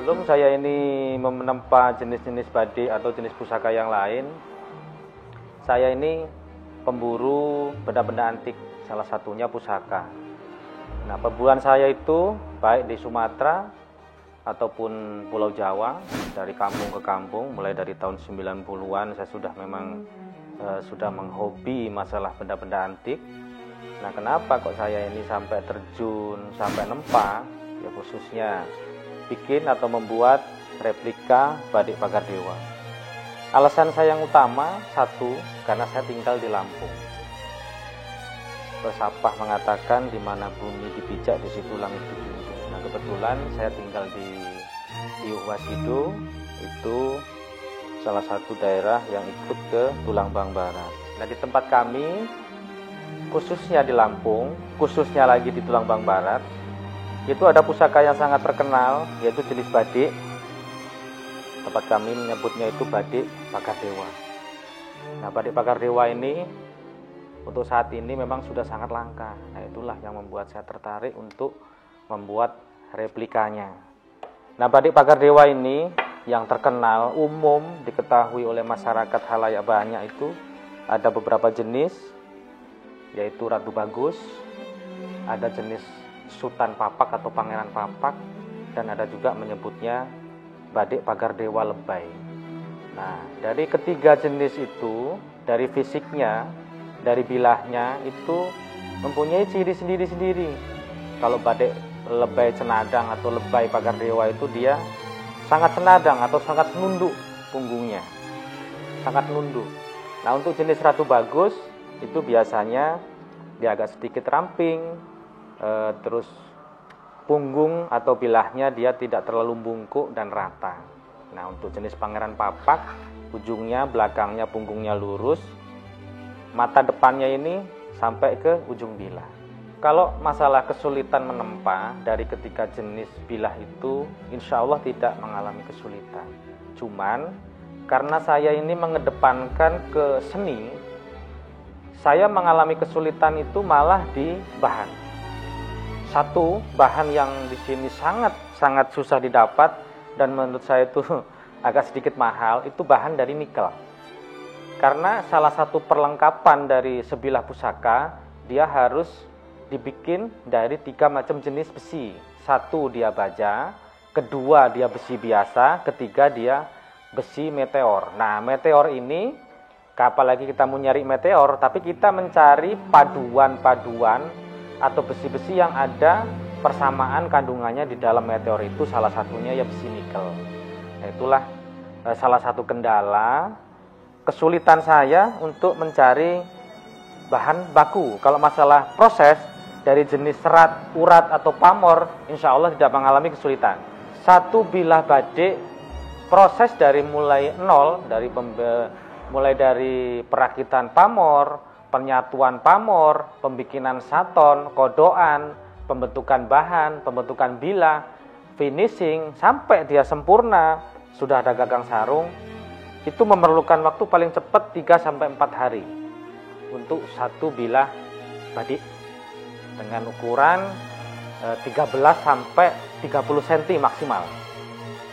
Sebelum saya ini menempa jenis-jenis badik atau jenis pusaka yang lain, saya ini pemburu benda-benda antik, salah satunya pusaka. Nah, perburuan saya itu baik di Sumatera ataupun Pulau Jawa, dari kampung ke kampung, mulai dari tahun 90-an saya sudah sudah menghobi masalah benda-benda antik. Nah, kenapa kok saya ini sampai terjun, sampai nempa, ya khususnya bikin atau membuat replika badik pagar dewa. Alasan saya yang utama, satu, karena saya tinggal di Lampung. Pesapah mengatakan di mana bumi dipijak di situ langit dijunjung. Nah, kebetulan saya tinggal di Wasido, itu salah satu daerah yang ikut ke Tulangbang Barat. Nah, di tempat kami, khususnya di Lampung, khususnya lagi di Tulangbang Barat, itu ada pusaka yang sangat terkenal, yaitu jenis badik. Tempat kami menyebutnya itu badik pagar dewa. Nah, badik pagar dewa ini untuk saat ini memang sudah sangat langka. Nah, itulah yang membuat saya tertarik untuk membuat replikanya. Nah, badik pagar dewa ini yang terkenal, umum diketahui oleh masyarakat halayak banyak, itu ada beberapa jenis, yaitu Ratu Bagus, ada jenis Sultan Papak atau Pangeran Papak, dan ada juga menyebutnya badik pagar dewa lebay. Nah, dari ketiga jenis itu, dari fisiknya, dari bilahnya itu mempunyai ciri sendiri-sendiri. Kalau badik lebay cenadang atau lebay pagar dewa itu dia sangat cenadang atau sangat nunduk punggungnya, sangat nunduk. Nah, untuk jenis Ratu Bagus itu biasanya dia agak sedikit ramping, terus punggung atau bilahnya dia tidak terlalu bungkuk dan rata. Nah, untuk jenis Pangeran Papak, ujungnya, belakangnya, punggungnya lurus, mata depannya ini sampai ke ujung bilah. Kalau masalah kesulitan menempa dari ketiga jenis bilah itu, insya Allah tidak mengalami kesulitan. Cuman karena saya ini mengedepankan ke seni, saya mengalami kesulitan itu malah di bahan. Satu, bahan yang di sini sangat susah didapat dan menurut saya itu agak sedikit mahal, itu bahan dari nikel. Karena salah satu perlengkapan dari sebilah pusaka, dia harus dibikin dari 3 macam jenis besi. Satu, dia baja, kedua, dia besi biasa, ketiga, dia besi meteor. Nah, meteor ini, apalagi kita mau nyari meteor, tapi kita mencari paduan-paduan atau besi-besi yang ada persamaan kandungannya di dalam meteor itu, salah satunya ya besi nikel. Nah, itulah salah satu kendala kesulitan saya untuk mencari bahan baku. Kalau masalah proses dari jenis serat, urat atau pamor, insya Allah tidak mengalami kesulitan. Satu bilah badik, proses dari mulai nol, mulai dari perakitan pamor, penyatuan pamor, pembikinan saton, kodoan, pembentukan bahan, pembentukan bilah, finishing, sampai dia sempurna, sudah ada gagang sarung, itu memerlukan waktu paling cepat 3-4 hari untuk satu bilah badik dengan ukuran 13-30 cm maksimal.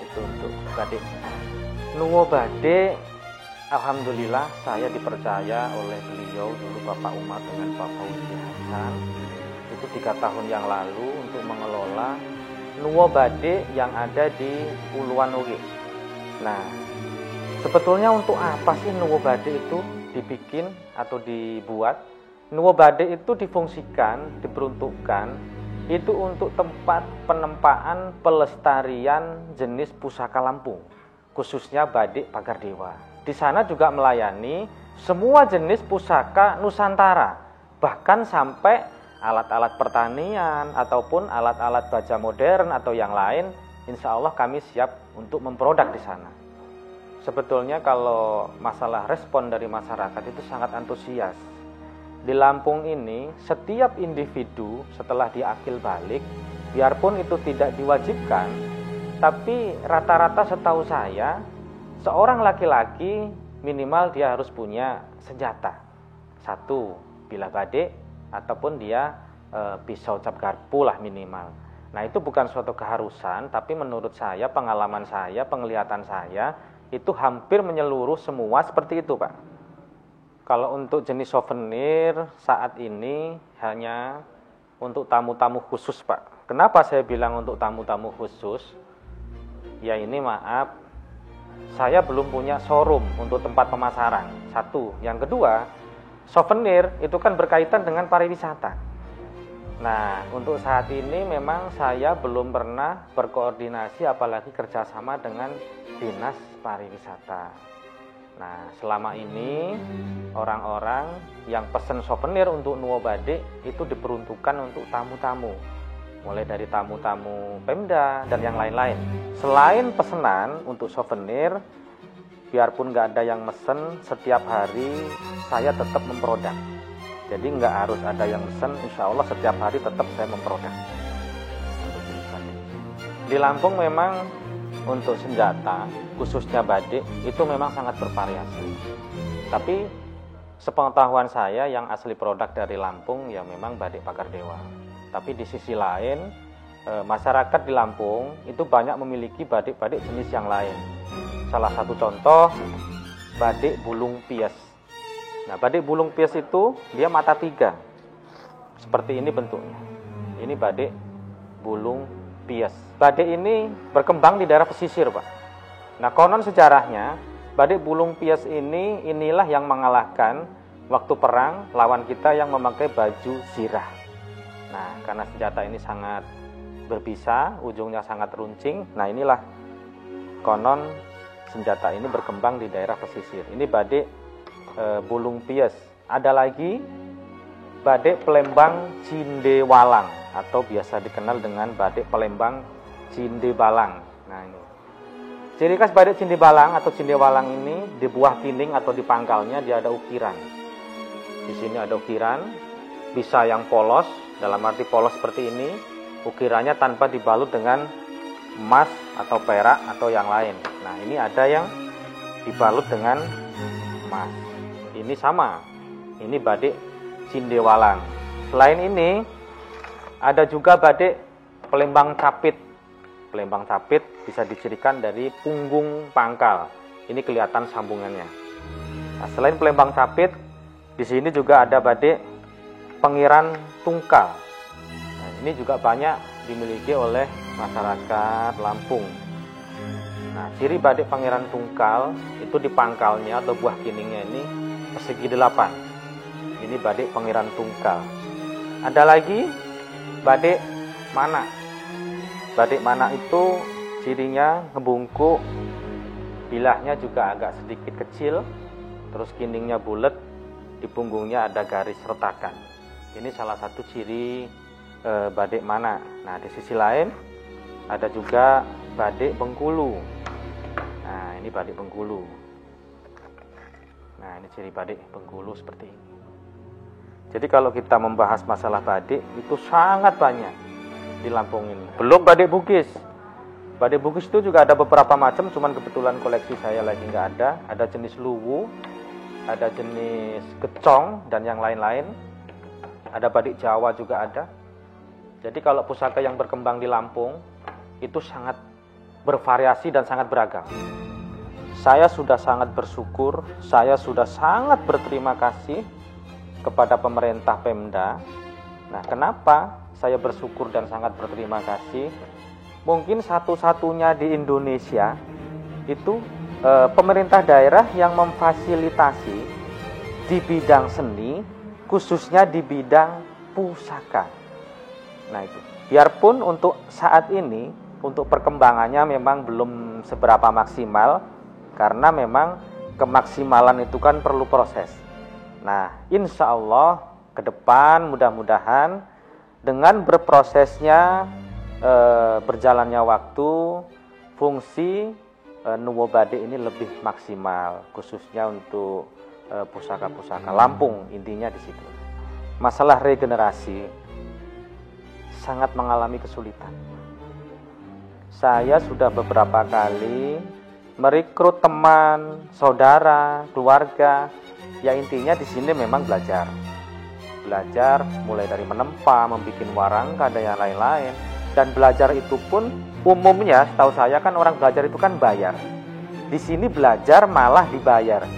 Itu untuk badik. Nuwo badik, alhamdulillah saya dipercaya oleh beliau dulu, Bapak Umar dengan Pak Fauzi Hasan, itu 3 tahun yang lalu untuk mengelola nuwo badik yang ada di Uluan Ugi. Nah, sebetulnya untuk apa sih nuwo badik itu dibikin atau dibuat? Nuwo badik itu difungsikan, diperuntukkan itu untuk tempat penempaan pelestarian jenis pusaka Lampung, khususnya badik pagar dewa. Di sana juga melayani semua jenis pusaka Nusantara, bahkan sampai alat-alat pertanian ataupun alat-alat baja modern atau yang lain, insya Allah kami siap untuk memproduk di sana. Sebetulnya kalau masalah respon dari masyarakat itu sangat antusias. Di Lampung ini setiap individu setelah diakil balik, biarpun itu tidak diwajibkan, tapi rata-rata setahu saya, seorang laki-laki minimal dia harus punya senjata. Satu, bilah badik, ataupun dia pisau cap garpu lah minimal. Nah, itu bukan suatu keharusan, tapi menurut saya, pengalaman saya, penglihatan saya, itu hampir menyeluruh semua seperti itu, Pak. Kalau untuk jenis souvenir saat ini hanya untuk tamu-tamu khusus, Pak. Kenapa saya bilang untuk tamu-tamu khusus? Ya ini maaf, saya belum punya showroom untuk tempat pemasaran. Satu. Yang kedua, souvenir itu kan berkaitan dengan pariwisata. Nah, untuk saat ini memang saya belum pernah berkoordinasi apalagi kerjasama dengan dinas pariwisata. Nah, selama ini orang-orang yang pesen souvenir untuk Nuwo Badik itu diperuntukkan untuk tamu-tamu, mulai dari tamu-tamu Pemda dan yang lain-lain. Selain pesanan untuk souvenir, biarpun nggak ada yang mesen, setiap hari saya tetap memproduk. Jadi nggak harus ada yang mesen, insya Allah setiap hari tetap saya memproduk. Di Lampung memang untuk senjata, khususnya badik, itu memang sangat bervariasi. Tapi sepengetahuan saya yang asli produk dari Lampung ya memang badik Pagar Dewa. Tapi di sisi lain, masyarakat di Lampung itu banyak memiliki badik-badik jenis yang lain. Salah satu contoh, badik bulung pies. Nah, badik bulung pies itu dia mata 3. Seperti ini bentuknya. Ini badik bulung pies. Badik ini berkembang di daerah pesisir, Pak. Nah, konon sejarahnya, badik bulung pies inilah yang mengalahkan waktu perang lawan kita yang memakai baju zirah. Nah, karena senjata ini sangat berbisa, ujungnya sangat runcing. Nah, inilah konon senjata ini berkembang di daerah pesisir. Ini badik bulung pies. Ada lagi badik Pelembang Cindewalang atau biasa dikenal dengan badik Pelembang Cindebalang. Nah, ini. Ciri khas badik Cindebalang atau Cindewalang ini di buah kining atau di pangkalnya dia ada ukiran. Di sini ada ukiran, bisa yang polos, dalam arti polos seperti ini, ukirannya tanpa dibalut dengan emas atau perak atau yang lain. Nah, ini ada yang dibalut dengan emas. Ini sama. Ini badik Cindewalang. Selain ini ada juga badik Pelembang Capit. Pelembang Capit bisa dicirikan dari punggung pangkal. Ini kelihatan sambungannya. Nah, selain Pelembang Capit, di sini juga ada badik Pengiran Tungkal. Nah, ini juga banyak dimiliki oleh masyarakat Lampung. Nah, ciri badik Pengiran Tungkal itu di pangkalnya atau buah kiningnya ini persegi 8. Ini badik Pengiran Tungkal. Ada lagi badik Manak. Badik Manak itu cirinya ngebungkuk, bilahnya juga agak sedikit kecil, terus kiningnya bulat, di punggungnya ada garis retakan. Ini salah satu ciri badik Manak. Nah, di sisi lain ada juga badik Bengkulu. Nah, ini badik Bengkulu. Nah, ini ciri badik Bengkulu seperti ini. Jadi kalau kita membahas masalah badik itu sangat banyak di Lampung ini. Belum badik Bugis. Badik Bugis itu juga ada beberapa macam, cuman kebetulan koleksi saya lagi nggak ada. Ada jenis luwu, ada jenis gecong dan yang lain-lain. Ada badik Jawa juga ada. Jadi kalau pusaka yang berkembang di Lampung itu sangat bervariasi dan sangat beragam. Saya sudah sangat bersyukur, saya sudah sangat berterima kasih kepada pemerintah Pemda. Nah, kenapa saya bersyukur dan sangat berterima kasih? Mungkin satu-satunya di Indonesia itu pemerintah daerah yang memfasilitasi di bidang seni, khususnya di bidang pusaka. Nah, itu. Biarpun untuk saat ini, untuk perkembangannya memang belum seberapa maksimal, karena memang kemaksimalan itu kan perlu proses. Nah, insya Allah ke depan mudah-mudahan dengan berprosesnya berjalannya waktu, fungsi Nuwo Badik ini lebih maksimal, khususnya untuk pusaka-pusaka Lampung, intinya di situ. Masalah regenerasi sangat mengalami kesulitan. Saya sudah beberapa kali merekrut teman, saudara, keluarga. Ya intinya di sini memang belajar mulai dari menempa, membuat warangka dan yang lain-lain. Dan belajar itu pun umumnya, setahu saya kan orang belajar itu kan bayar. Di sini belajar malah dibayar.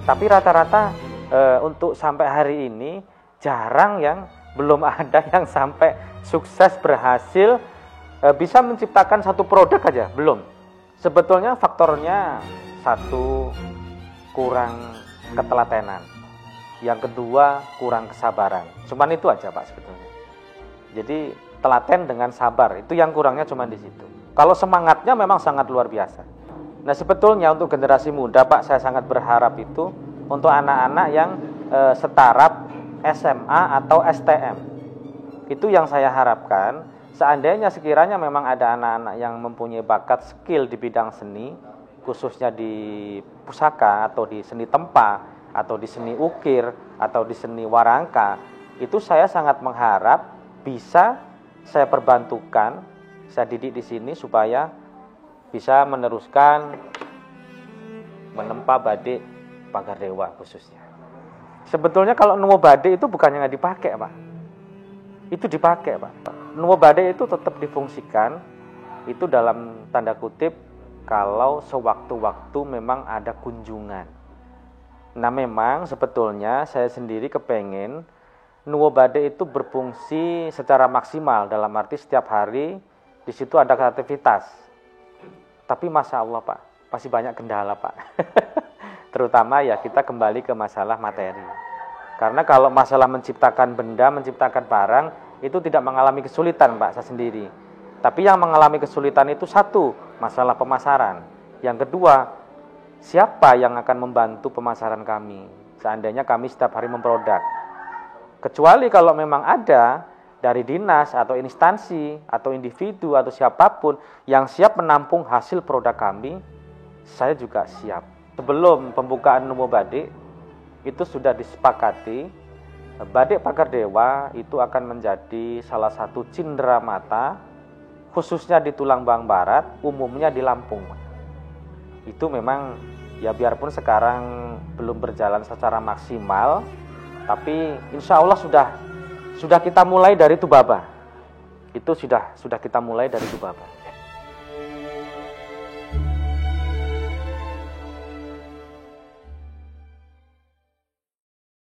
Tapi rata-rata untuk sampai hari ini jarang yang belum ada yang sampai sukses berhasil bisa menciptakan satu produk aja, belum. Sebetulnya faktornya satu, kurang ketelatenan. Yang kedua, kurang kesabaran. Cuman itu aja Pak sebetulnya. Jadi telaten dengan sabar, itu yang kurangnya cuma di situ. Kalau semangatnya memang sangat luar biasa. Nah sebetulnya untuk generasi muda Pak, saya sangat berharap itu untuk anak-anak yang setaraf SMA atau STM. Itu yang saya harapkan. Seandainya sekiranya memang ada anak-anak yang mempunyai bakat skill di bidang seni, khususnya di pusaka atau di seni tempa atau di seni ukir atau di seni warangka, itu saya sangat mengharap bisa saya perbantukan, saya didik di sini supaya bisa meneruskan menempa badik Pagar Dewa khususnya. Sebetulnya kalau nuwo badik itu bukannya nggak dipakai Pak, itu dipakai Pak. Nuwo badik itu tetap difungsikan, itu dalam tanda kutip kalau sewaktu-waktu memang ada kunjungan. Nah memang sebetulnya saya sendiri kepengen nuwo badik itu berfungsi secara maksimal, dalam arti setiap hari di situ ada aktivitas. Tapi Masya Allah Pak, masih banyak kendala Pak. Terutama ya kita kembali ke masalah materi. Karena kalau masalah menciptakan benda, menciptakan barang, itu tidak mengalami kesulitan Pak, saya sendiri. Tapi yang mengalami kesulitan itu satu, masalah pemasaran. Yang kedua, siapa yang akan membantu pemasaran kami? Seandainya kami setiap hari memproduk. Kecuali kalau memang ada dari dinas atau instansi atau individu atau siapapun yang siap menampung hasil produk kami, saya juga siap. Sebelum pembukaan nuwo badik, itu sudah disepakati, badik Pagar Dewa itu akan menjadi salah satu cindera mata, khususnya di Tulang Bang Barat, umumnya di Lampung. Itu memang, ya biarpun sekarang belum berjalan secara maksimal, tapi insya Allah sudah kita mulai dari Tubaba. Itu sudah kita mulai dari Tubaba.